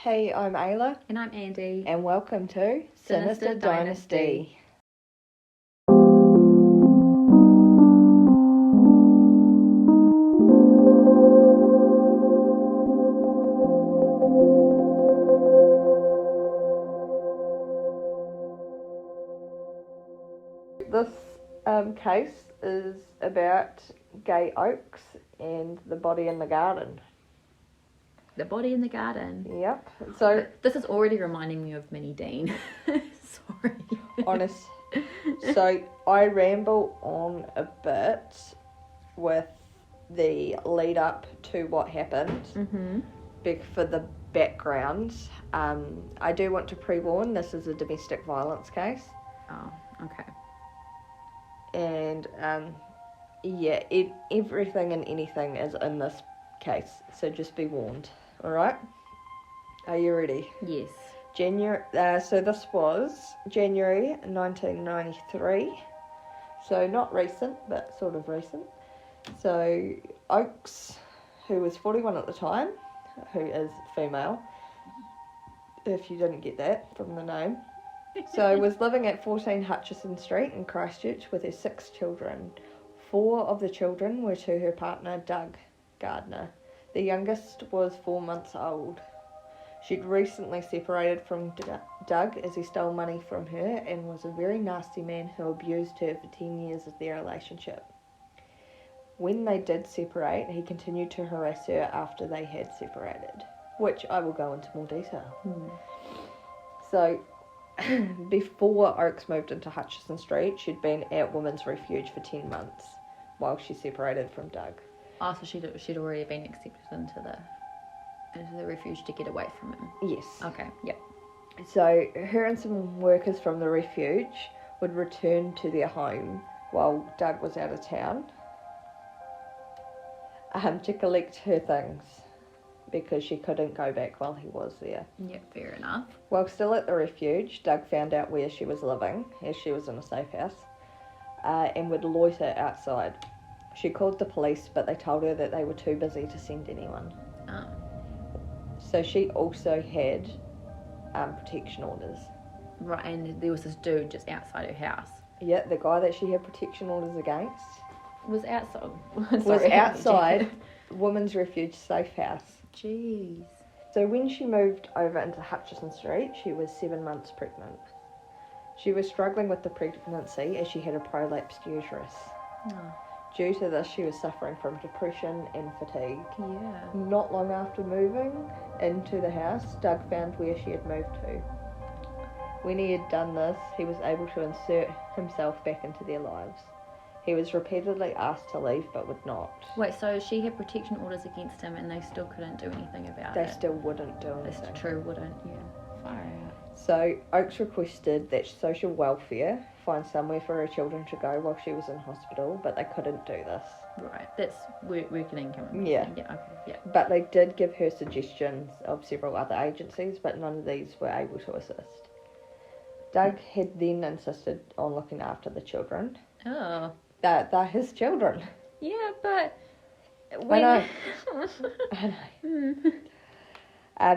Hey, I'm Ayla. And I'm Andi. And welcome to Sinister Dynasty. This case is about gay Oaks and the body in the garden. The body in the garden. Yep. So this is already reminding me of Minnie Dean. Sorry. Honest. So I ramble on a bit with the lead up to what happened. Mm-hmm. For the background, I do want to pre-warn this is a domestic violence case. Oh, okay. And everything and anything is in this case, so just be warned. All right, are you ready? Yes. So this was January 1993, so not recent but sort of recent. So Oaks, who was 41 at the time, who is female, if you didn't get that from the name, so was living at 14 Hutchison Street in Christchurch with her 6 children. 4 of the children were to her partner, Doug Gardner. The youngest was 4 months old. She'd recently separated from Doug as he stole money from her and was a very nasty man who abused her for 10 years of their relationship. When they did separate, he continued to harass her after they had separated, which I will go into more detail. So, before Oaks moved into Hutchison Street, she'd been at Women's Refuge for 10 months while she separated from Doug. Oh, so she'd already been accepted into the refuge to get away from him. Yes. Okay, yep. So her and some workers from the refuge would return to their home while Doug was out of town to collect her things because she couldn't go back while he was there. Yep, fair enough. While still at the refuge, Doug found out where she was living, as she was in a safe house, and would loiter outside. She called the police, but they told her that they were too busy to send anyone. Oh. So she also had protection orders. Right, and there was this dude just outside her house. Yeah, the guy that she had protection orders against Was outside. was outside Women's Refuge safe house. Jeez. So when she moved over into Hutchison Street, she was 7 months pregnant. She was struggling with the pregnancy as she had a prolapsed uterus. Oh. Due to this, she was suffering from depression and fatigue. Yeah. Not long after moving into the house, Doug found where she had moved to. When he had done this, he was able to insert himself back into their lives. He was repeatedly asked to leave, but would not. Wait, so she had protection orders against him and they still couldn't do anything about it? They still wouldn't do anything. That's true, wouldn't, yeah. Far out. So Oaks requested that social welfare find somewhere for her children to go while she was in hospital, but they couldn't do this. Right, that's working income. Yeah. Yeah, okay, yeah. But they did give her suggestions of several other agencies, but none of these were able to assist. Doug had then insisted on looking after the children. Oh. They're his children. Yeah, but... I know.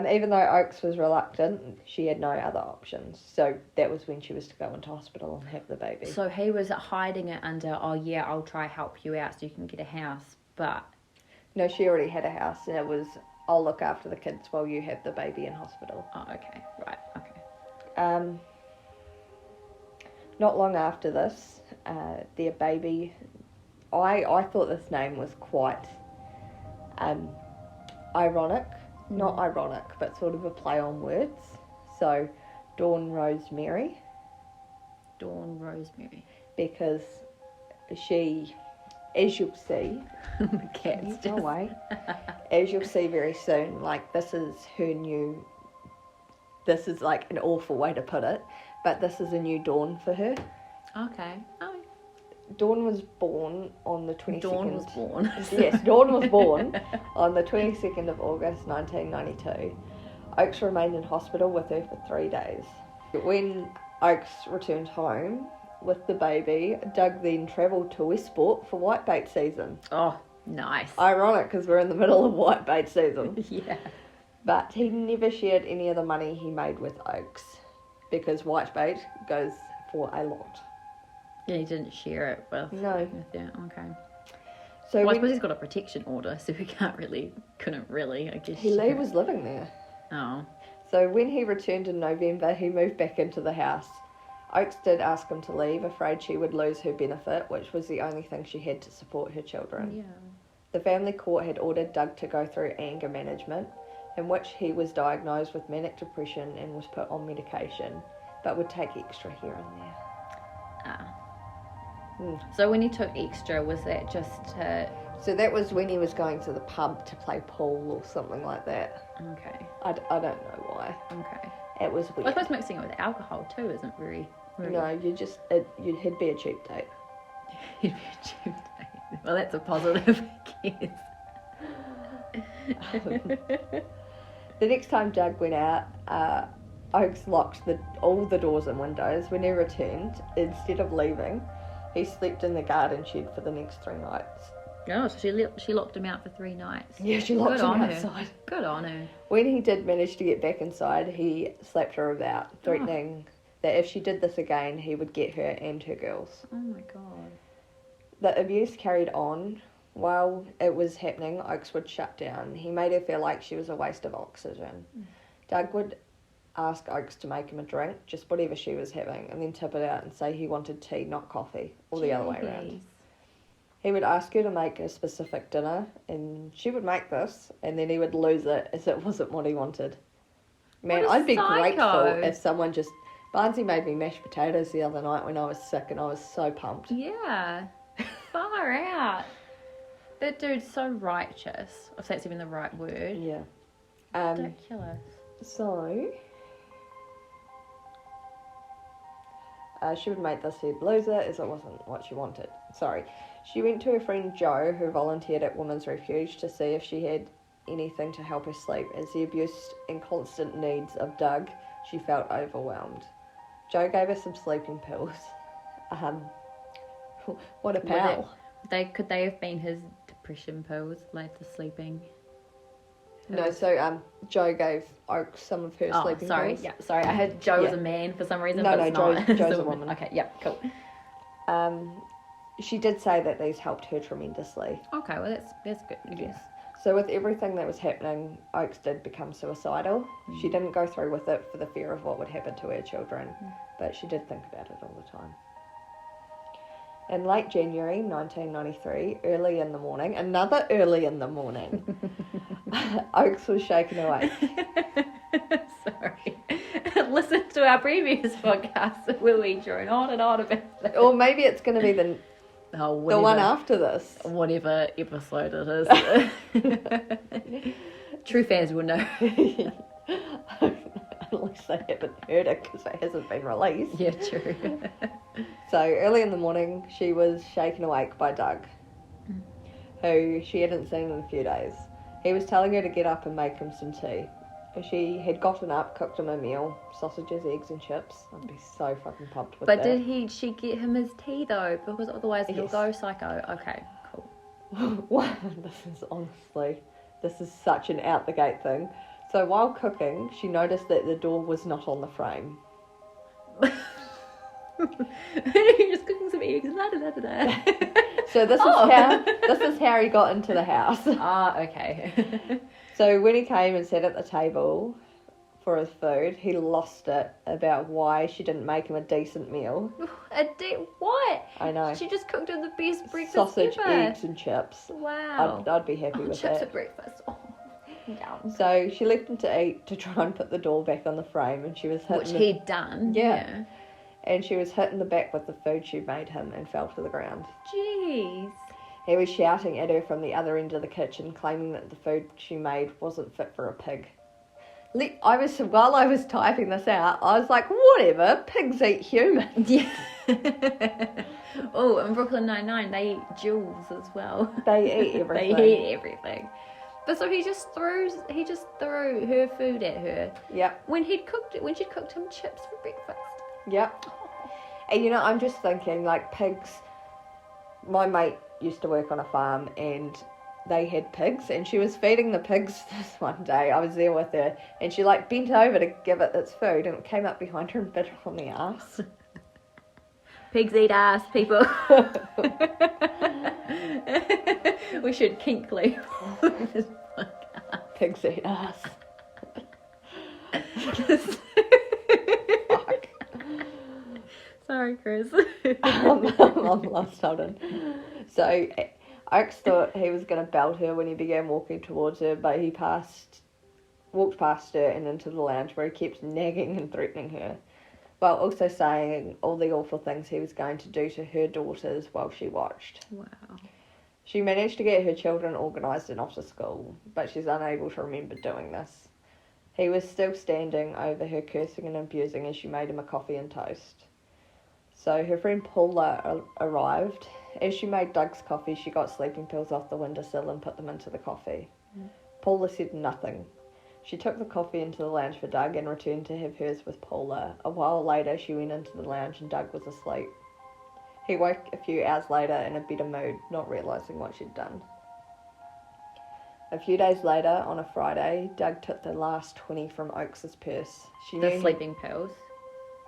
Even though Oaks was reluctant, she had no other options. So that was when she was to go into hospital and have the baby. So he was hiding it under, oh yeah, I'll try help you out so you can get a house, but... No, she already had a house, and it was, I'll look after the kids while you have the baby in hospital. Oh, okay, right, okay. Not long after this, their baby... I thought this name was quite ironic. Not ironic, but sort of a play on words. So, Dawn Rosemary. Dawn Rosemary. Because she, as you'll see... The cat's just... away. As you'll see very soon, like, this is her new... This is, like, an awful way to put it, but this is a new dawn for her. Okay. Oh. Dawn was born on the 22nd... Dawn was born. Yes, Dawn was born on the 22nd of August 1992. Oaks remained in hospital with her for 3 days. When Oaks returned home with the baby, Doug then travelled to Westport for whitebait season. Oh, nice. Ironic, because we're in the middle of whitebait season. Yeah. But he never shared any of the money he made with Oakes because whitebait goes for a lot. Yeah, he didn't share it with No. you. Okay. So Well, I when suppose he's got a protection order, so he couldn't really, I guess. he was living there. Oh. So when he returned in November, he moved back into the house. Oakes did ask him to leave, afraid she would lose her benefit, which was the only thing she had to support her children. Yeah. The family court had ordered Doug to go through anger management, in which he was diagnosed with manic depression and was put on medication, but would take extra here and there. Ah. Mm. So when he took extra, was that just to... So that was when he was going to the pub to play pool or something like that. Okay. I don't know why. Okay. It was Well, I weird. suppose mixing it with alcohol too isn't very... No, it'd be a cheap date. You'd be a cheap date. Well, that's a positive, I guess. The next time Doug went out, Oakes locked all the doors and windows. When he returned, instead of leaving, he slept in the garden shed for the next 3 nights. Oh, so she locked him out for 3 nights. Yeah, she locked Good him on outside. her. Good on her. When he did manage to get back inside, he slapped her about, threatening that if she did this again, he would get her and her girls. Oh my god. The abuse carried on. While it was happening, Oakes would shut down. He made her feel like she was a waste of oxygen. Doug would ask Oakes to make him a drink, just whatever she was having, and then tip it out and say he wanted tea, not coffee, or the other way around. He would ask her to make a specific dinner, and she would make this, and then he would lose it as it wasn't what he wanted. Man, What a I'd be psycho. grateful if someone just... Barnsley made me mashed potatoes the other night when I was sick, and I was so pumped. Yeah. Far out. That dude's so righteous. If that's even the right word. Yeah. Ridiculous. So... she would make this, he'd lose it as it wasn't what she wanted. Sorry. She went to her friend Jo, who volunteered at Women's Refuge, to see if she had anything to help her sleep. As the abuse and constant needs of Doug, she felt overwhelmed. Jo gave her some sleeping pills. What a pal. Could they have been his depression pills, like the sleeping? No, so Jo gave Oakes some of her sleeping pills. Yeah, sorry. I had Joe as a man for some reason. No, but it's no, not. Jo's a woman. Okay, yep, cool. She did say that these helped her tremendously. Okay, well that's good, I guess. So with everything that was happening, Oakes did become suicidal. She didn't go through with it for the fear of what would happen to her children, but she did think about it all the time. In late January 1993, early in the morning, Oakes was shaken awake. Sorry. Listen to our previous podcast where we drone on and on about that. Or maybe it's going to be the one after this. Whatever episode it is. True fans will know. Unless they haven't heard it because it hasn't been released. Yeah, true. So early in the morning, she was shaken awake by Doug, who she hadn't seen in a few days. He was telling her to get up and make him some tea. She had gotten up, cooked him a meal, sausages, eggs and chips. I'd be so fucking pumped with that. But did she get him his tea though? Because otherwise he'll go psycho. Okay, cool. This is such an out the gate thing. So while cooking, she noticed that the door was not on the frame. You're just cooking some eggs. So this is how he got into the house. Ah, okay. So when he came and sat at the table for his food, he lost it about why she didn't make him a decent meal. What? I know. She just cooked him the best breakfast Sausage, ever. eggs and chips. Wow. I'd be happy with chips that. at breakfast. Oh, yum. So she left him to eat to try and put the door back on the frame, and she was hitting Which he'd done. Yeah. And she was hit in the back with the food she made him and fell to the ground. Jeez. He was shouting at her from the other end of the kitchen, claiming that the food she made wasn't fit for a pig. While I was typing this out, I was like, whatever, pigs eat humans. Yeah. Oh, in Brooklyn Nine-Nine, they eat jewels as well. They eat everything. They eat everything. But so he just threw her food at her. Yep. When she'd cooked him chips for breakfast. Yep. And I'm just thinking, like, pigs. My mate used to work on a farm, and they had pigs, and she was feeding the pigs this one day. I was there with her, and she like bent over to give it its food, and it came up behind her and bit her on the ass. Pigs eat ass, people. We should kink leave. Pigs eat ass. Fuck. Sorry, Chris. I'm lost, hold on. So Oaks thought he was going to belt her when he began walking towards her, but he walked past her and into the lounge where he kept nagging and threatening her, while also saying all the awful things he was going to do to her daughters while she watched. Wow. She managed to get her children organised and off to school, but she's unable to remember doing this. He was still standing over her, cursing and abusing as she made him a coffee and toast. So her friend Paula arrived. As she made Doug's coffee, she got sleeping pills off the windowsill and put them into the coffee. Paula said nothing. She took the coffee into the lounge for Doug and returned to have hers with Paula. A while later, she went into the lounge and Doug was asleep. He woke a few hours later in a better mood, not realising what she'd done. A few days later, on a Friday, Doug took the last 20 from Oakes's purse. The sleeping pills.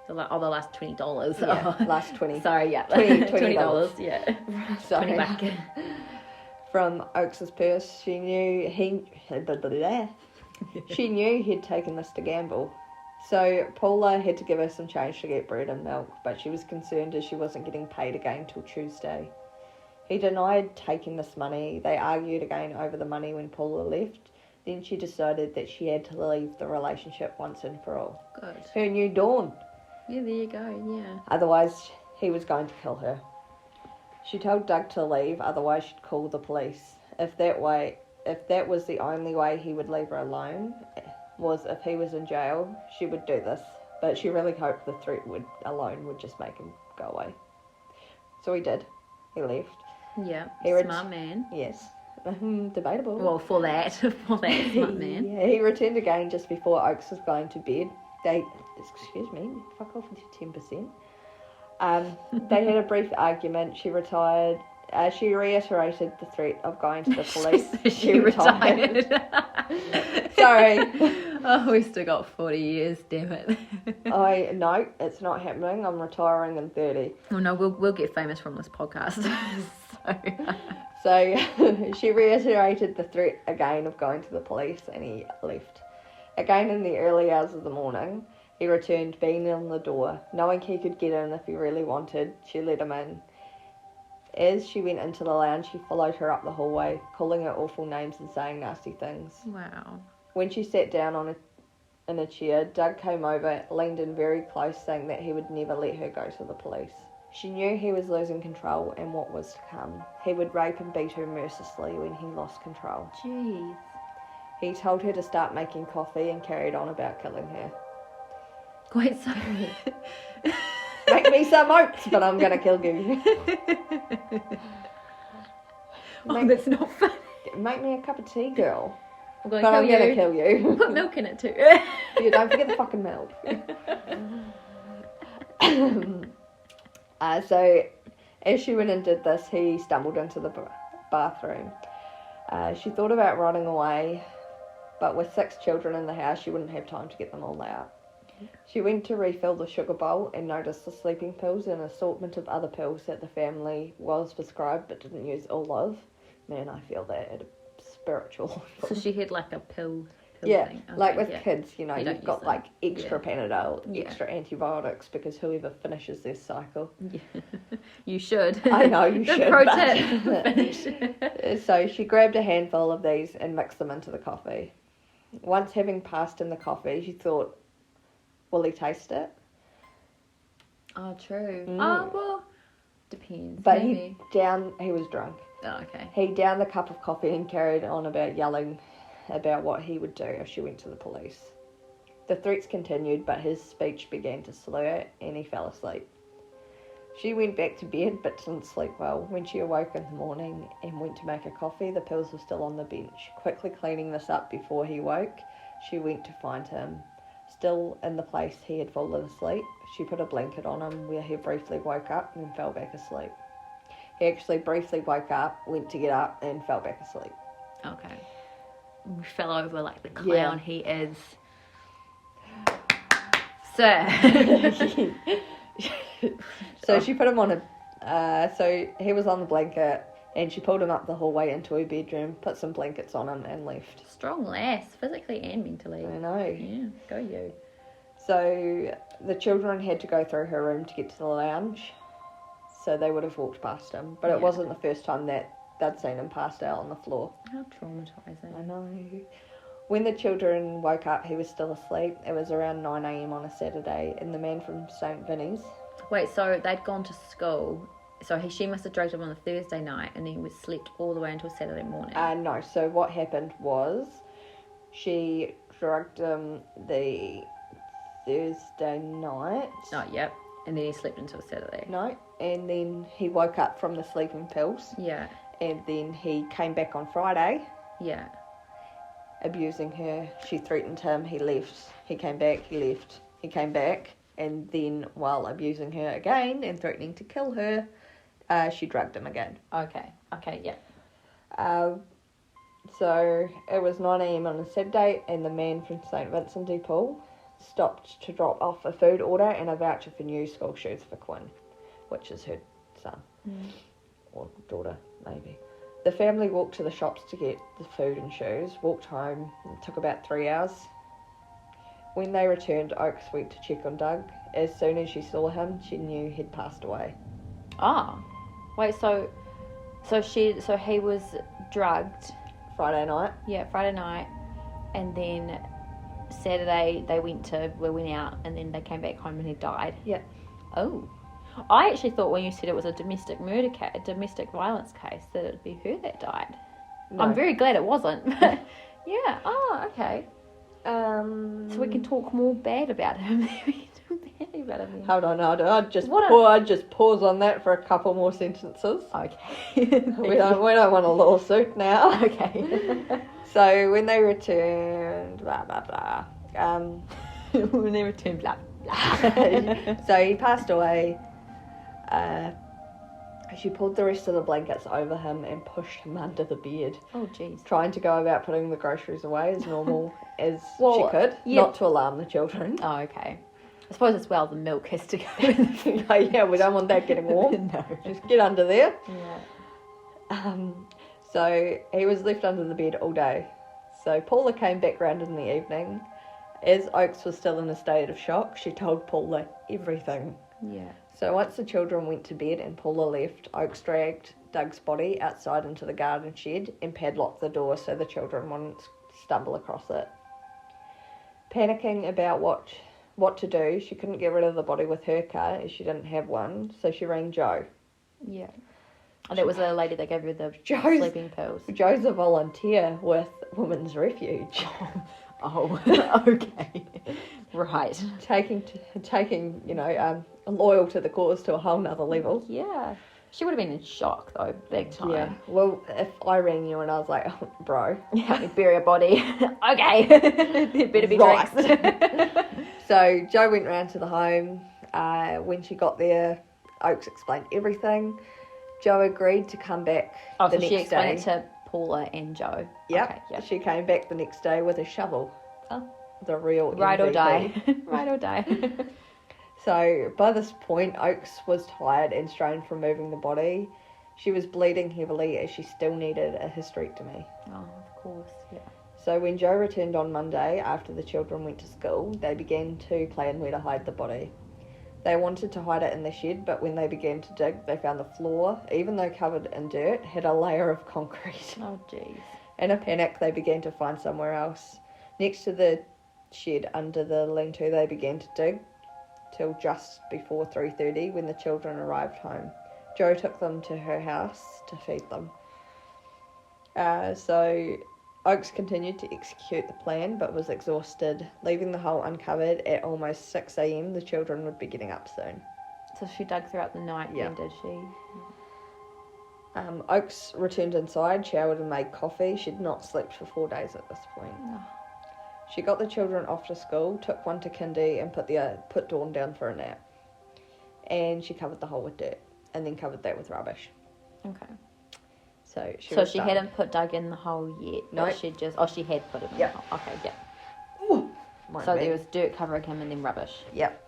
The last $20. Yeah, last 20. Sorry, yeah. $20. Yeah. Sorry. 20 back. From Oakes's purse, she knew she knew he'd taken this to gamble. So Paula had to give her some change to get bread and milk, but she was concerned as she wasn't getting paid again till Tuesday. He denied taking this money. They argued again over the money when Paula left. Then she decided that she had to leave the relationship once and for all. Good. Her new dawn. Yeah, there you go, yeah. Otherwise, he was going to kill her. She told Doug to leave, otherwise she'd call the police. If that was the only way he would leave her alone, was if he was in jail, she would do this. But she really hoped the threat alone would just make him go away. So he did. He left. Yeah, smart man. Yes. Debatable. Well, for that smart man. Yeah, he returned again just before Oakes was going to bed. Fuck off with 10%. They had a brief argument. She retired. She reiterated the threat of going to the police. She retired. Sorry. Oh, we still got 40 years, damn it. No, it's not happening. I'm retiring in 30. Oh no, we'll get famous from this podcast. So she reiterated the threat again of going to the police, and he left. Again in the early hours of the morning, he returned, banging on the door. Knowing he could get in if he really wanted, she let him in. As she went into the lounge, he followed her up the hallway, calling her awful names and saying nasty things. Wow. When she sat down in a chair, Doug came over, leaned in very close, saying that he would never let her go to the police. She knew he was losing control and what was to come. He would rape and beat her mercilessly when he lost control. Jeez. He told her to start making coffee and carried on about killing her. Wait, so... Make me some oats, but I'm going to kill you. That's not funny. Make me a cup of tea, girl. I'm But I'm going to kill you. Put milk in it too. Yeah, don't forget the fucking milk. So, as she went and did this, he stumbled into the bathroom. She thought about running away, but with 6 children in the house, she wouldn't have time to get them all out. She went to refill the sugar bowl and noticed the sleeping pills and an assortment of other pills that the family was prescribed but didn't use all of. Man, I feel that at a spiritual So she had like a pill yeah, thing. like Okay, with yeah. kids, you've got like extra Panadol, Yeah. extra antibiotics, because whoever finishes their cycle. Yeah. You should. I know you The should. pro but- tip. Finish. So she grabbed a handful of these and mixed them into the coffee. Once having passed in the coffee, she thought, will he taste it? Oh, true. Mm. Oh, well, depends. But maybe. he was drunk. Oh, okay. He downed the cup of coffee and carried on about yelling about what he would do if she went to the police. The threats continued, but his speech began to slur and he fell asleep. She went back to bed but didn't sleep well. When she awoke in the morning and went to make a coffee, the pills were still on the bench. Quickly cleaning this up before he woke, she went to find him. Still in the place he had fallen asleep, she put a blanket on him where he briefly woke up and fell back asleep. He actually briefly woke up, went to get up and fell back asleep. Okay. We fell over like the clown he is. Sir. So she put him on so he was on the blanket, and she pulled him up the hallway into her bedroom, put some blankets on him, and left. Strong lass, physically and mentally. I know. Yeah, go you. So the children had to go through her room to get to the lounge, so they would have walked past him. But it wasn't the first time that they'd seen him passed out on the floor. How traumatising. I know. When the children woke up, he was still asleep. It was around 9 a.m. on a Saturday, and the man from St. Vinny's... Wait, so they'd gone to school. So she must have drugged him on a Thursday night, and he was slept all the way until Saturday morning. No, so what happened was she drugged him the Thursday night. Oh, yep. And then he slept until Saturday. No, and then he woke up from the sleeping pills. Yeah. And then he came back on Friday. Yeah. Abusing her. She threatened him. He left. He came back. He left. He came back. And then, while abusing her again and threatening to kill her, she drugged him again. Okay, yeah. So it was 9 a.m. on a Saturday, and the man from St. Vincent de Paul stopped to drop off a food order and a voucher for new school shoes for Quinn, which is her son. Or daughter, maybe. The family walked to the shops to get the food and shoes, walked home. It took about 3 hours. When they returned, Oakes went to check on Doug. As soon as she saw him, she knew he'd passed away. Ah. Wait, so he was drugged. Friday night. Yeah, Friday night. And then Saturday they went out, and then they came back home and he died. Yeah. Oh. I actually thought when you said it was a domestic violence case, that it'd be her that died. No. I'm very glad it wasn't. Yeah. Oh, okay. So we can talk more bad about him. Hold on. I'd just pause on that for a couple more sentences. Okay. we don't want a lawsuit now. Okay. So when they returned, blah blah blah. When they returned, blah blah. So he passed away. She pulled the rest of the blankets over him and pushed him under the bed. Oh, jeez. Trying to go about putting the groceries away as normal as she could, not to alarm the children. Oh, okay. I suppose as well the milk has to go in the food. Yeah, we don't want that getting warm. No. Just get under there. Yeah. So he was left under the bed all day. So Paula came back round in the evening. As Oakes was still in a state of shock, she told Paula everything. Yeah. So once the children went to bed and Paula left, Oakes dragged Doug's body outside into the garden shed and padlocked the door so the children wouldn't stumble across it. Panicking about what to do, she couldn't get rid of the body with her car as she didn't have one, so she rang Jo. Yeah. And that was the lady that gave her the sleeping pills. Jo's a volunteer with Women's Refuge. Oh, okay. Right. Taking loyal to the cause to a whole nother level. Yeah. She would have been in shock, though, big time. Yeah. Well, if I rang you and I was like, oh, bro. Help me bury a body. Okay. There better be drinks. So Jo went round to the home. When she got there, Oakes explained everything. Jo agreed to come back the next day. Oh, so she explained it to Paula and Jo. Yep. Okay, yep. She came back the next day with a shovel. Oh. The real Ride MVP. or die. Ride or die. So by this point, Oakes was tired and strained from moving the body. She was bleeding heavily as she still needed a hysterectomy. Oh, of course, yeah. So when Jo returned on Monday after the children went to school, they began to plan where to hide the body. They wanted to hide it in the shed, but when they began to dig, they found the floor, even though covered in dirt, had a layer of concrete. Oh, jeez. In a panic, they began to find somewhere else. Next to the shed under the lean-to, they began to dig till just before 3:30 when the children arrived home. Jo took them to her house to feed them. So Oakes continued to execute the plan but was exhausted. Leaving the hole uncovered at almost 6 a.m, the children would be getting up soon. So she dug throughout the night then, did she? Oakes returned inside, showered and made coffee. She'd not slept for 4 days at this point. Oh. She got the children off to school, took one to kindy and put Dawn down for a nap. And she covered the hole with dirt and then covered that with rubbish. Okay. So she she hadn't put Doug in the hole yet. No. But she just... she had put him in Yep. the hole. Okay, yeah. Ooh, So there was dirt covering him and then rubbish. Yep.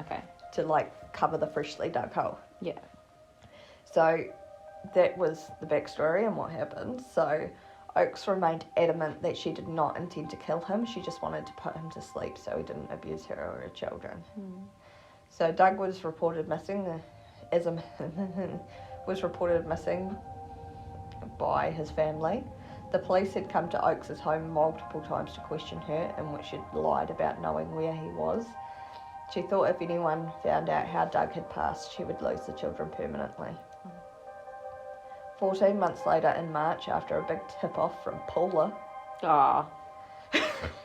Okay. To, like, cover the freshly dug hole. Yeah. So that was the backstory and what happened. So Oakes remained adamant that she did not intend to kill him. She just wanted to put him to sleep so he didn't abuse her or her children. So Doug was reported missing was reported missing by his family. The police had come to Oakes' home multiple times to question her, in which she'd lied about knowing where he was. She thought if anyone found out how Doug had passed, she would lose the children permanently. 14 months later, in March, after a big tip-off from Paula...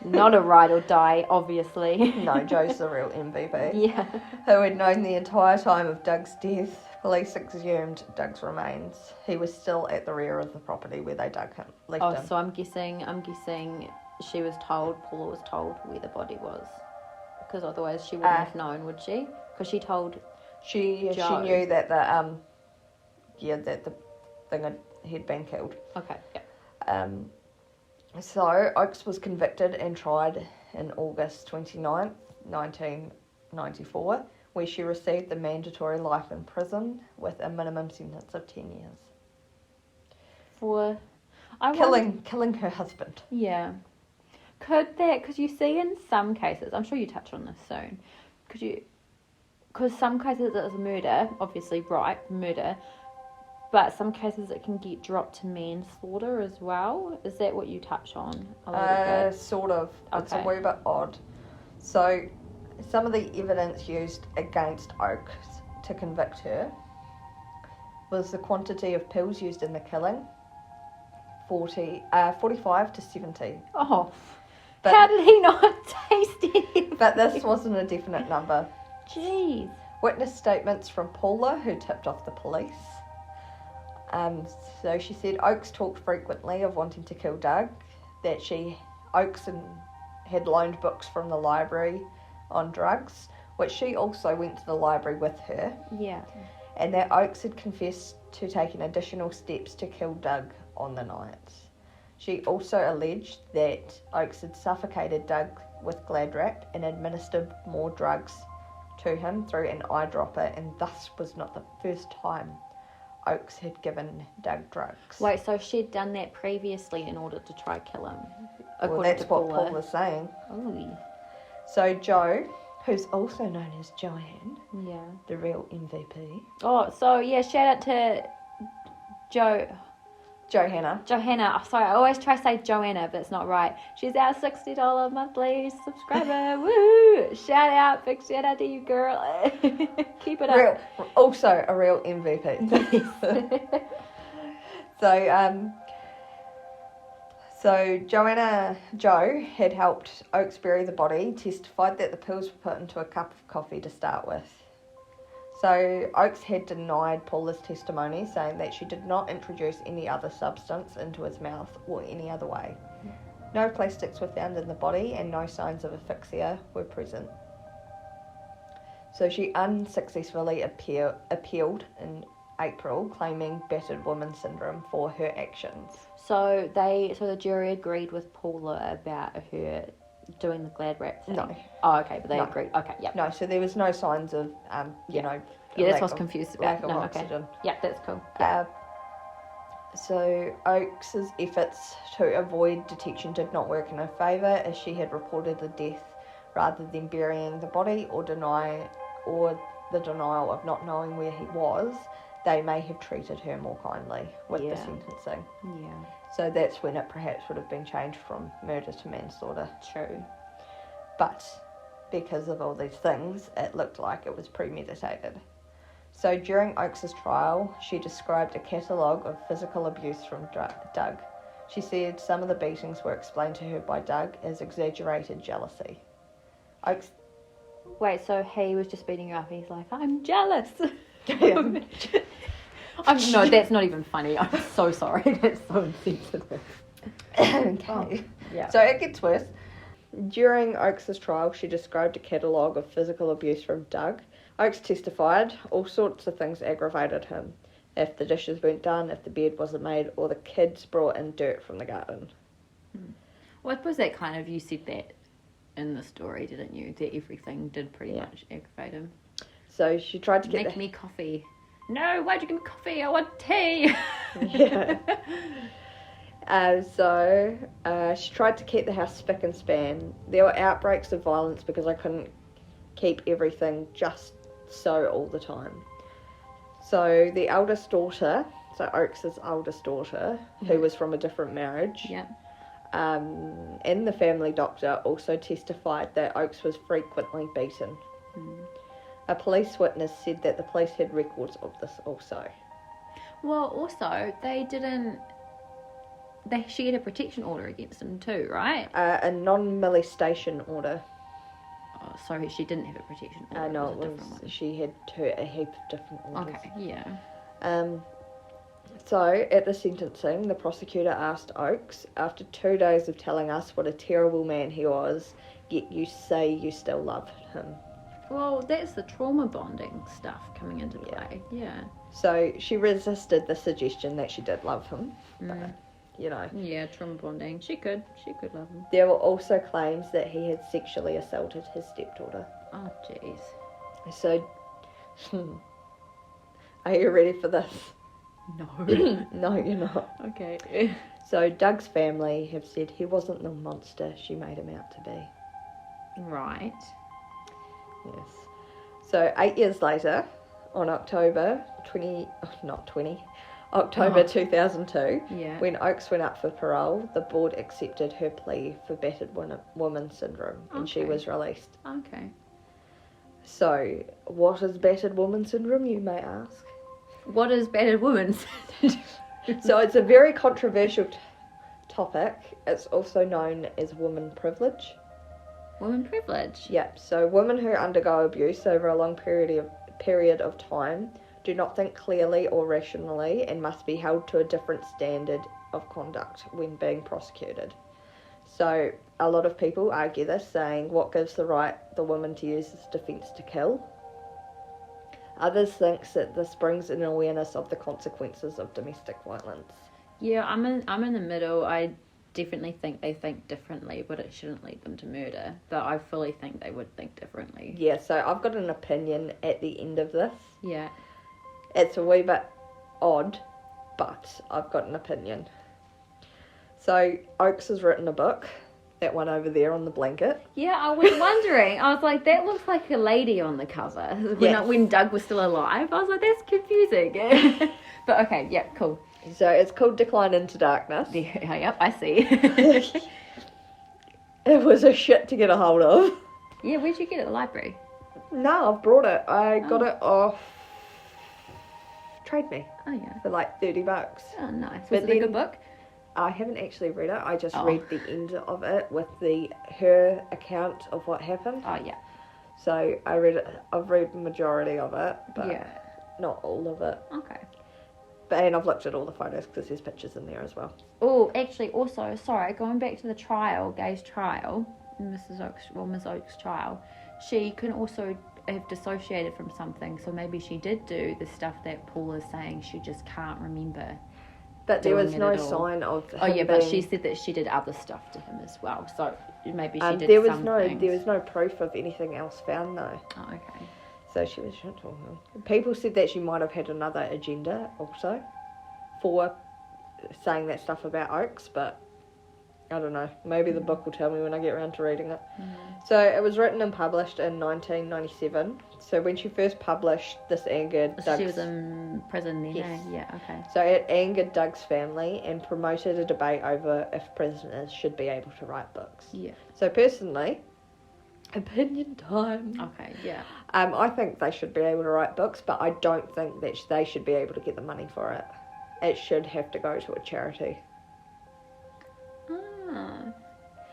Not a ride or die, obviously. No, Joe's the real MVP. Yeah. Who had known the entire time of Doug's death. Police exhumed Doug's remains. He was still at the rear of the property where they left him. So I'm guessing Paula was told where the body was. Because otherwise she wouldn't have known, would she? Because she told She knew that that the thing had been killed. Okay, yeah. So Oakes was convicted and tried in August 29th, 1994, where she received the mandatory life in prison with a minimum sentence of 10 years. For killing her husband. Yeah. Because you see in some cases, I'm sure you touch on this soon, because some cases it's murder, obviously, right, murder, but some cases it can get dropped to manslaughter as well. Is that what you touch on a little bit? Sort of. Okay. It's a wee bit odd. So, some of the evidence used against Oakes to convict her was the quantity of pills used in the killing, 45 to 70. Oh, but, how did he not taste it? But this wasn't a definite number. Jeez. Witness statements from Paula, who tipped off the police. So she said Oakes talked frequently of wanting to kill Doug, that Oakes had loaned books from the library on drugs, which she also went to the library with her. Yeah. And that Oakes had confessed to taking additional steps to kill Doug on the night. She also alleged that Oakes had suffocated Doug with Glad Wrap and administered more drugs to him through an eyedropper, and thus was not the first time Oakes had given Doug drugs. Wait, so she'd done that previously in order to try kill him? Well, that's what Paul was saying. Oh. So Joe, who's also known as Joanne, yeah, the real MVP. Oh, so yeah, shout out to Johanna. Oh, sorry, I always try to say Joanna, but it's not right. She's our $60 monthly subscriber. Woo! Big shout out to you, girl. Keep it up. Also a real MVP. So Joe had helped Oakes bury the body, testified that the pills were put into a cup of coffee to start with. So Oakes had denied Paula's testimony, saying that she did not introduce any other substance into his mouth or any other way. No plastics were found in the body and no signs of asphyxia were present. So she unsuccessfully appealed in April, claiming battered woman syndrome for her actions. So the jury agreed with Paula about her doing the Glad Wrap thing? No. Oh, okay, but they agreed. Okay, yeah. No, so there was no signs of, Yeah, that's what I was confused about. Lack of oxygen. Okay. Yeah, that's cool. Yeah. So Oakes' efforts to avoid detection did not work in her favour, as she had reported the death rather than burying the body or the denial of not knowing where he was. They may have treated her more kindly with the sentencing. Yeah. So that's when it perhaps would have been changed from murder to manslaughter. True. But because of all these things, it looked like it was premeditated. So during Oakes' trial, she described a catalogue of physical abuse from Doug. She said some of the beatings were explained to her by Doug as exaggerated jealousy. Oakes... Wait, so he was just beating her up and he's like, I'm jealous. Yeah. No, that's not even funny. I'm so sorry. That's so insensitive. Okay. Oh, yeah. So it gets worse. During Oakes' trial, she described a catalogue of physical abuse from Doug. Oakes testified all sorts of things aggravated him. if the dishes weren't done, if the bed wasn't made, or the kids brought in dirt from the garden. Well, I suppose that kind of, you said that in the story, didn't you? That everything did pretty much aggravate him. So she tried to get Make me coffee. No, why'd you give me coffee? I want tea. Yeah. She tried to keep the house spick and span. There were outbreaks of violence because I couldn't keep everything just so all the time. So the eldest daughter, so Oakes's eldest daughter, who was from a different marriage, and the family doctor also testified that Oakes was frequently beaten. A police witness said that the police had records of this also. Well, also, she had a protection order against him too, right? A non-molestation order. Oh, sorry, she didn't have a protection order. No, she had a heap of different orders. Okay, yeah. So, at the sentencing, the prosecutor asked Oakes, after 2 days of telling us what a terrible man he was, yet you say you still love him. Well, that's the trauma bonding stuff coming into play. Yeah. So, she resisted the suggestion that she did love him, but, you know. Yeah, trauma bonding. She could love him. There were also claims that he had sexually assaulted his stepdaughter. Oh, jeez. So, are you ready for this? No. No, you're not. Okay. So, Doug's family have said he wasn't the monster she made him out to be. Right. Yes. So, 8 years later, on October 2002, when Oakes went up for parole, the board accepted her plea for battered woman syndrome, and she was released. Okay. So, what is battered woman syndrome, you may ask? What is battered woman syndrome? So, it's a very controversial topic. It's also known as woman privilege. Woman privilege? Yep. So, women who undergo abuse over a long period of time do not think clearly or rationally and must be held to a different standard of conduct when being prosecuted. So, a lot of people argue this, saying what gives the woman to use this defence to kill. Others think that this brings an awareness of the consequences of domestic violence. Yeah, I'm in the middle. I definitely think they think differently, but it shouldn't lead them to murder. But I fully think they would think differently. Yeah, so I've got an opinion at the end of this. Yeah. It's a wee bit odd, but I've got an opinion. So, Oakes has written a book, that one over there on the blanket. Yeah, I was wondering. I was like, that looks like a lady on the cover. When Doug was still alive, I was like, that's confusing. But okay, yeah, cool. So, it's called Decline into Darkness. Yeah, yep, I see. It was a shit to get a hold of. Yeah, where'd you get it? The library? No, I've brought it. I got it off Trade Me. Oh, yeah. For like $30. Oh, nice. Was it a good book? I haven't actually read it. I just read the end of it with her account of what happened. Oh, yeah. So I've read the majority of it, but not all of it. Okay. And I've looked at all the photos because there's pictures in there as well. Oh, actually, also, sorry, going back to the trial, Gay's trial, Ms. Oakes' trial, she can also have dissociated from something, so maybe she did do the stuff that Paul is saying she just can't remember. But there was no sign of him but she said that she did other stuff to him as well, so maybe she did there was something. There was no proof of anything else found, though. Oh, okay. So she was shit talking. People said that she might have had another agenda also for saying that stuff about Oakes, but I don't know. Maybe the book will tell me when I get around to reading it. So it was written and published in 1997. So when she first published, this angered Doug's... She was in prison then, Yes. Yeah, okay. So it angered Doug's family and promoted a debate over if prisoners should be able to write books. Yeah. So personally, opinion time. Okay, yeah. I think they should be able to write books, but I don't think that they should be able to get the money for it. It should have to go to a charity.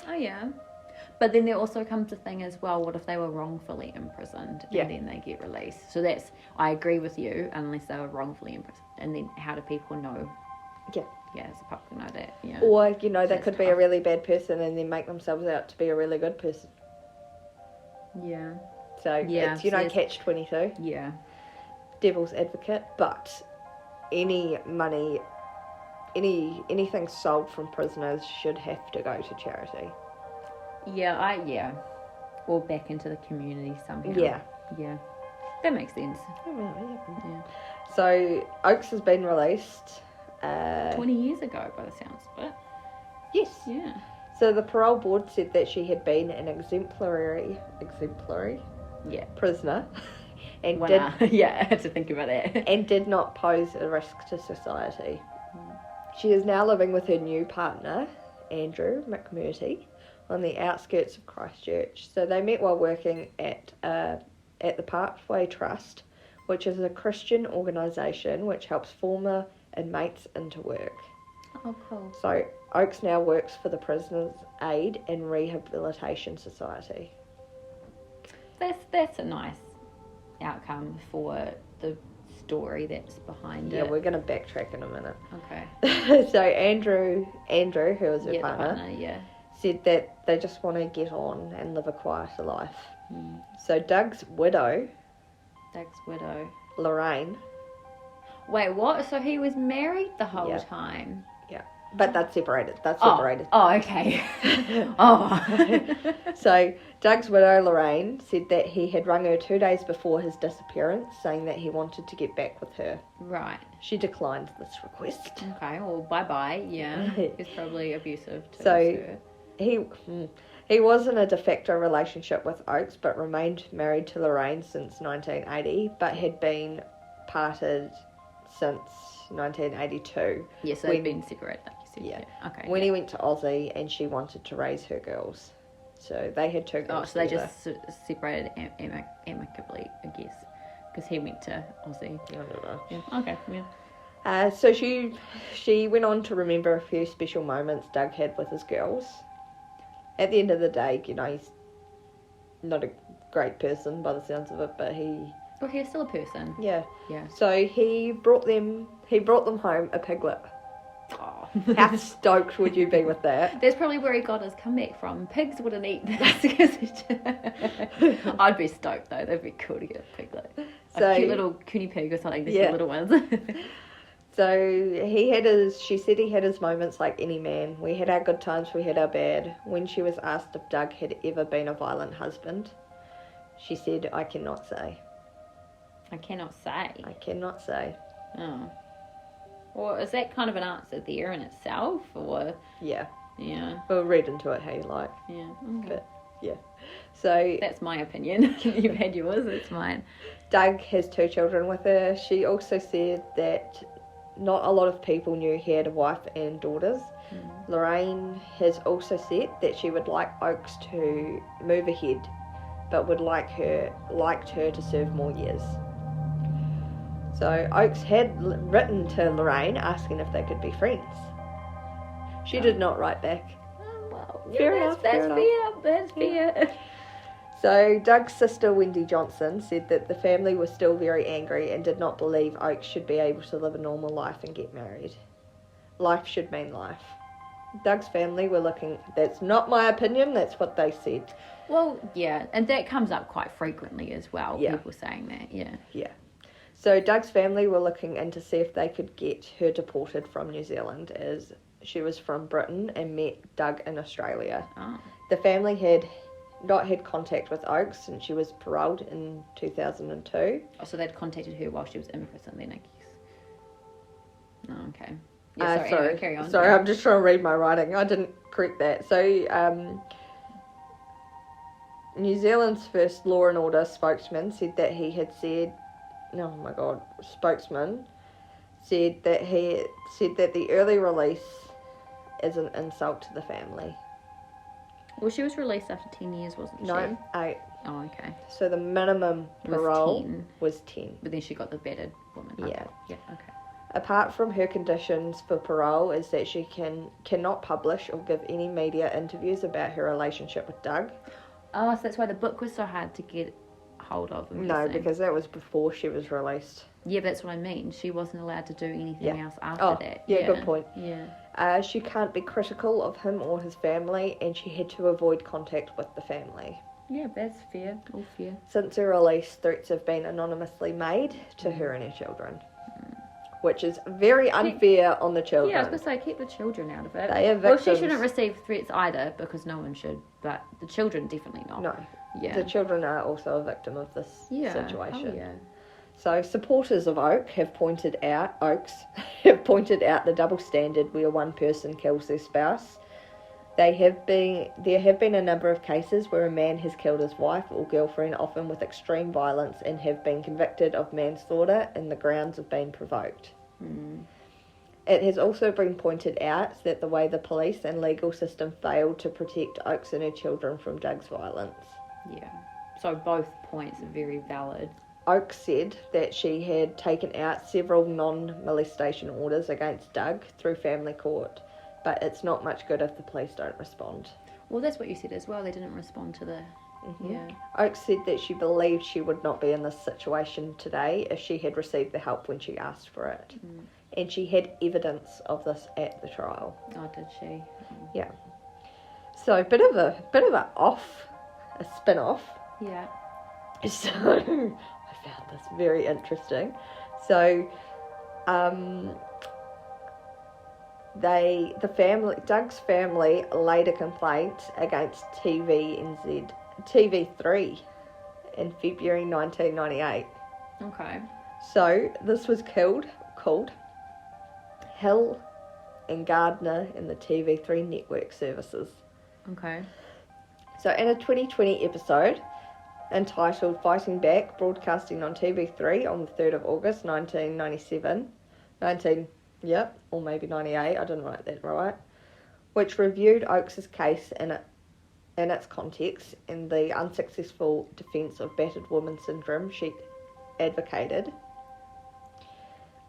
Oh, yeah. But then there also comes the thing as well, what if they were wrongfully imprisoned and then they get released? So I agree with you, unless they were wrongfully imprisoned. And then how do people know? Yeah. Yeah, as a public know that, yeah. Or, they could be a really bad person and then make themselves out to be a really good person. Yeah. So, it's, catch-22. Yeah. Devil's advocate, but any money, anything sold from prisoners should have to go to charity. Yeah. Or back into the community somehow. Yeah. Yeah. That makes sense. Yeah. So Oakes has been released. 20 years ago, by the sounds of it. Yes. Yeah. So the parole board said that she had been an exemplary Yeah. prisoner, and Wow. Yeah, I had to think about that. and did not pose a risk to society. She is now living with her new partner, Andrew McMurty, on the outskirts of Christchurch. So they met while working at the Pathway Trust, which is a Christian organisation which helps former inmates into work. Oh, cool. So Oakes now works for the Prisoners Aid and Rehabilitation Society. That's a nice outcome for the story that's behind it. Yeah, we're going to backtrack in a minute. Okay. So Andrew, who was her Yeah, partner, the partner, yeah. said that they just want to get on and live a quieter life. Mm. So Doug's widow, Lorraine. Wait, what? So he was married the whole Yeah. time? Yeah, but that's separated. Oh, okay. Oh. So Doug's widow, Lorraine, said that he had rung her 2 days before his disappearance, saying that he wanted to get back with her. Right. She declined this request. Okay, well, bye-bye, yeah. He's probably abusive to So her. he was in a de facto relationship with Oakes, but remained married to Lorraine since 1980, but had been parted since 1982. Yeah, so they've been separated, like you said. Yeah. Okay. When he went to Aussie and she wanted to raise her girls. So they had 2 girls. Oh, so they together. just separated amicably, I guess. Because he went to Aussie. I don't know. Yeah. Okay, yeah. So she went on to remember a few special moments Doug had with his girls. At the end of the day, you know, he's not a great person by the sounds of it, but Well, he's still a person. yeah. Yeah. So he brought them home a piglet. Oh. How stoked would you be with that? That's probably where he got his comeback from. Pigs wouldn't eat this. I'd be stoked though. That'd be cool to get a piglet. So, A cute little coonie pig or something. These Yeah. little ones. So she said he had his moments like any man. We had our good times, we had our bad. When she was asked if Doug had ever been a violent husband, she said, I cannot say. I cannot say. I cannot say. Oh. Well, is that kind of an answer there in itself, or Yeah. yeah, We'll read into it how you like. yeah, okay. But, yeah. So That's my opinion. You've had yours, it's mine. Doug has 2 children with her. She also said that not a lot of people knew he had a wife and daughters. Lorraine has also said that she would like Oakes to move ahead, but would liked her to serve more years. So Oakes had written to Lorraine asking if they could be friends. She did not write back. Oh, well, Fair yeah, enough, that's fair fair. That's fair. So Doug's sister Wendy Johnson said that the family was still very angry and did not believe Oakes should be able to live a normal life and get married. Life should mean life. Doug's family were looking... That's not my opinion, that's what they said. Well, yeah, and that comes up quite frequently as well. Yeah. People saying that, yeah. Yeah. So Doug's family were looking in to see if they could get her deported from New Zealand, as she was from Britain and met Doug in Australia. Oh. The family had not had contact with Oakes since she was paroled in 2002. Oh, so they'd contacted her while she was in prison then, I guess. Oh, okay. Yeah, sorry, sorry, anyway, carry on. Sorry, Yeah. I'm just trying to read my writing. I didn't correct that. So, New Zealand's first law and order spokesman said that he had said, spokesman said that the early release is an insult to the family. Well, she was released after 10 years, wasn't she? No, 8. Oh, okay. So the minimum Was parole 10. was 10. But then she got the battered woman. Okay. Yeah. Yeah, okay. Apart from her conditions for parole is that she cannot publish or give any media interviews about her relationship with Doug. Oh, so that's why the book was so hard to get hold of. I'm No, guessing. because that was before she was released. Yeah, but that's what I mean. She wasn't allowed to do anything Yeah. else after that. Yeah, good point. Yeah. She can't be critical of him or his family, and she had to avoid contact with the family. Yeah, that's fair. All fair. Since her release, threats have been anonymously made to her and her children. which is very unfair on the children. Yeah, I was going to say, keep the children out of it. They are Well, victims. she shouldn't receive threats either, because no one should, but the children definitely not. No. Yeah. The children are also a victim of this situation. Oh, yeah. So supporters of Oaks have pointed out the double standard where one person kills their spouse. There have been a number of cases where a man has killed his wife or girlfriend, often with extreme violence, and have been convicted of manslaughter on the grounds of being provoked. It has also been pointed out that the way the police and legal system failed to protect Oaks and her children from Doug's violence. Yeah. So both points are very valid. Oaks said that she had taken out several non-molestation orders against Doug through family court, but it's not much good if the police don't respond. Well, that's what you said as well. They didn't respond to the... Mm-hmm. Yeah. Oaks said that she believed she would not be in this situation today if she had received the help when she asked for it. And she had evidence of this at the trial. Oh, did she? Yeah. So a bit of a spin-off. Yeah. So I found this very interesting. So Doug's family laid a complaint against TV3 in February 1998. Okay. So this was called Hill and Gardner and the TV3 network services. Okay. So in a 2020 episode entitled Fighting Back, broadcasting on TV3 on the 3rd of August 1997, or maybe 98, I didn't write that right, which reviewed Oakes's case in its context and the unsuccessful defence of battered woman syndrome she advocated.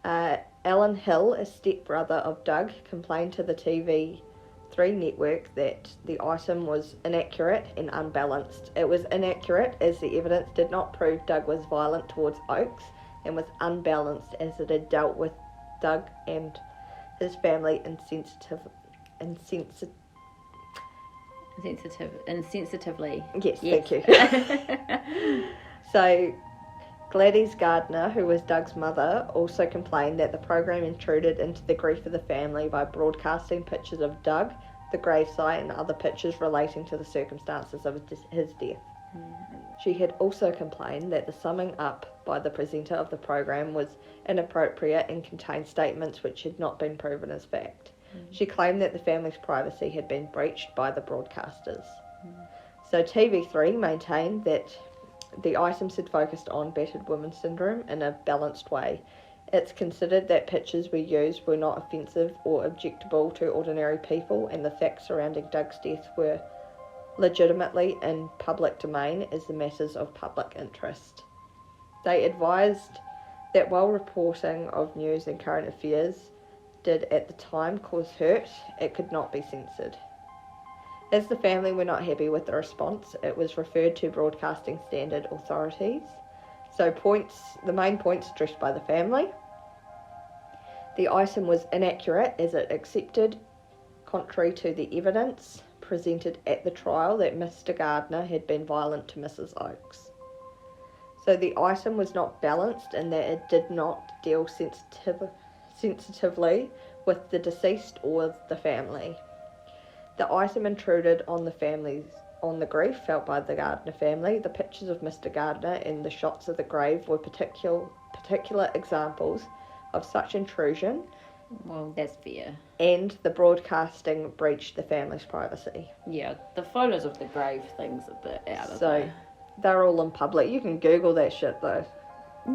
Alan Hill, a stepbrother of Doug, complained to the TV3 network that the item was inaccurate and unbalanced. It was inaccurate as the evidence did not prove Doug was violent towards Oakes, and was unbalanced as it had dealt with Doug and his family insensitively. Yes, thank you. So Gladys Gardner, who was Doug's mother, also complained that the program intruded into the grief of the family by broadcasting pictures of Doug, the gravesite, and other pictures relating to the circumstances of his death. She had also complained that the summing up by the presenter of the program was inappropriate and contained statements which had not been proven as fact. She claimed that the family's privacy had been breached by the broadcasters. So TV3 maintained that the items had focused on battered woman syndrome in a balanced way. It's considered that pictures we used were not offensive or objectable to ordinary people, and the facts surrounding Doug's death were legitimately in public domain as the matters of public interest. They advised that while reporting of news and current affairs did at the time cause hurt, it could not be censored. As the family were not happy with the response, it was referred to broadcasting standard authorities. So the main points addressed by the family. The item was inaccurate as it accepted, contrary to the evidence presented at the trial, that Mr. Gardner had been violent to Mrs. Oakes. So the item was not balanced in that it did not deal sensitively with the deceased or the family. The item intruded on the grief felt by the Gardner family. The pictures of Mr. Gardner and the shots of the grave were particular examples of such intrusion. Well, that's fair. And the broadcasting breached the family's privacy. Yeah, the photos of the grave thing's a bit out of So, they're all in public. You can Google that shit, though.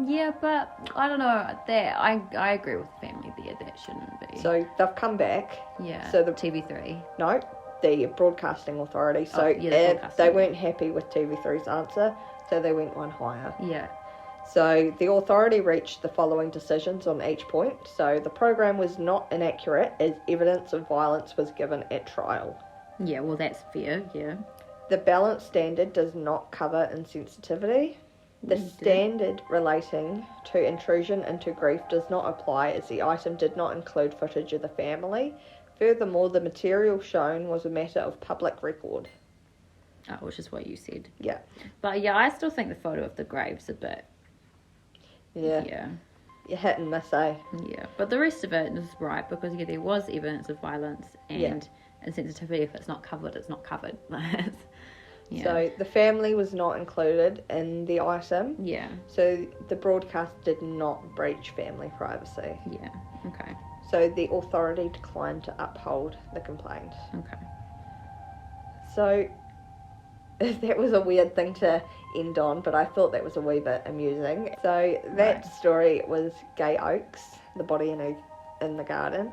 Yeah, but I don't know. That I agree with the family there. That shouldn't be. So they've come back. Yeah. So the TV3. No, the broadcasting authority. So they weren't happy with TV3's answer, so they went one higher. Yeah. So the authority reached the following decisions on each point. So the program was not inaccurate as evidence of violence was given at trial. Yeah, well that's fair, yeah. The balance standard does not cover insensitivity. The standard relating to intrusion into grief does not apply as the item did not include footage of the family. Furthermore, the material shown was a matter of public record. Oh, which is what you said. Yeah. But yeah, I still think the photo of the grave's a bit... Yeah. Yeah. you hit and miss, eh? Yeah, but the rest of it is right, because there was evidence of violence and insensitivity. If it's not covered, it's not covered. Yeah. So the family was not included in the item. Yeah. So the broadcast did not breach family privacy. Yeah. Okay. So the authority declined to uphold the complaint. Okay. So that was a weird thing to end on, but I thought that was a wee bit amusing. So that story was Gay Oaks, the body in the garden.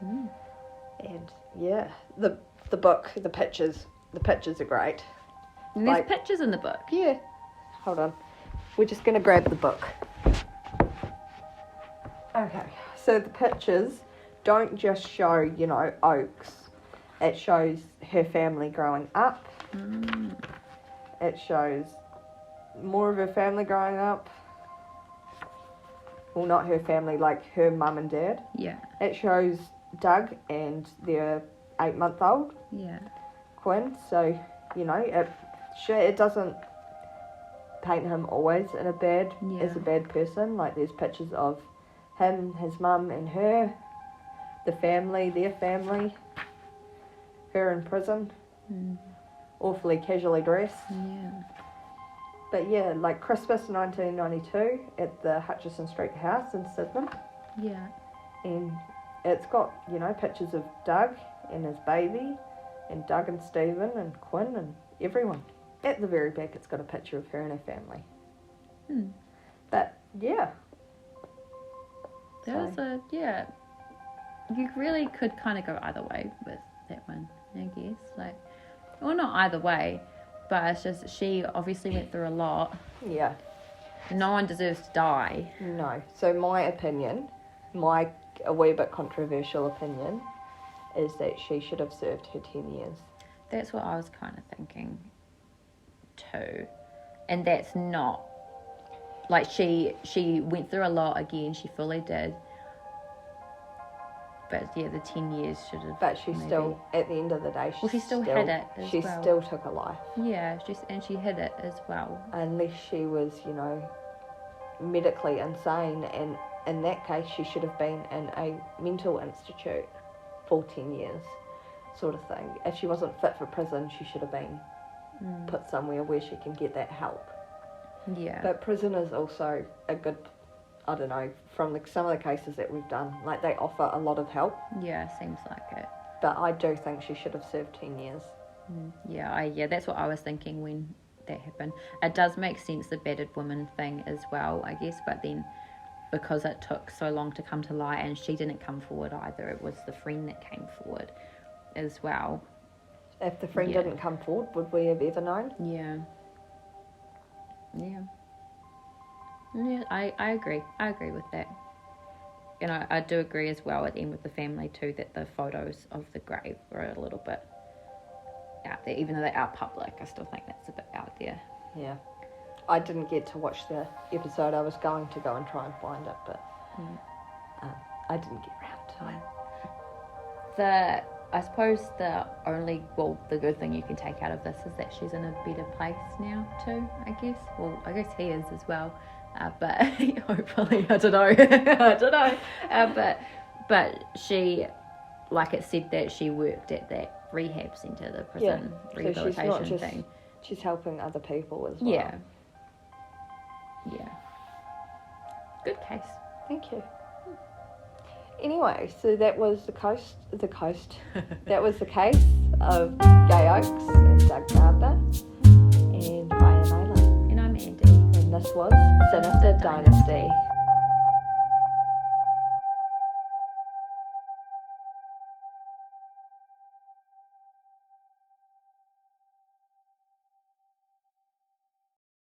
Mm. And yeah, the book, the pictures are great. And there's pictures in the book. Yeah. Hold on. We're just going to grab the book. Okay. So the pictures don't just show, Oaks. It shows her family growing up. Mm. It shows more of her family growing up. Well, not her family, like her mum and dad. Yeah. It shows Doug and their 8-month-old. Yeah. Quinn. So, it doesn't paint him always as a bad person. Like, there's pictures of him, his mum and her, the family, their family, her in prison, awfully casually dressed. Yeah. But yeah, like Christmas 1992 at the Hutchison Street house in Sydney. Yeah. And it's got, pictures of Doug and his baby, and Doug and Stephen and Quinn and everyone. At the very back, it's got a picture of her and her family. Hmm. But yeah. You really could kind of go either way with that one, I guess. Like, well, not either way, but it's just she obviously went through a lot. Yeah. No one deserves to die. No. So my opinion, a wee bit controversial opinion, is that she should have served her 10 years. That's what I was kind of thinking too. And that's not, like, she went through a lot again, she fully did. But yeah, the 10 years should have. But she maybe. still, at the end of the day, she still hid it as she well. still took a life. Yeah, she hid it as well. Unless she was, medically insane, and in that case, she should have been in a mental institute for 10 years, sort of thing. If she wasn't fit for prison, she should have been put somewhere where she can get that help. Yeah. But prison is also a good, I don't know, from some of the cases that we've done, like they offer a lot of help. Yeah, seems like it. But I do think she should have served 10 years. Yeah, that's what I was thinking when that happened. It does make sense, the battered woman thing as well, I guess, but then because it took so long to come to light and she didn't come forward either, it was the friend that came forward as well. If the friend didn't come forward, would we have ever known? Yeah, I agree. I agree with that. And I do agree as well at the end with the family too, that the photos of the grave were a little bit out there. Even though they are public, I still think that's a bit out there. Yeah. I didn't get to watch the episode. I was going to go and try and find it, but I didn't get around to it. I suppose the good thing you can take out of this is that she's in a better place now too, I guess. Well, I guess he is as well. But hopefully, I don't know. But she, like it said, that she worked at that rehab centre, the prison rehabilitation thing. She's helping other people as well. Yeah. Good case. Thank you. Anyway, so that was the coast. That was the case of Gay Oaks and Doug Gardner. And I am Ayla. And I'm Andi. And this was Sinister Dynasty.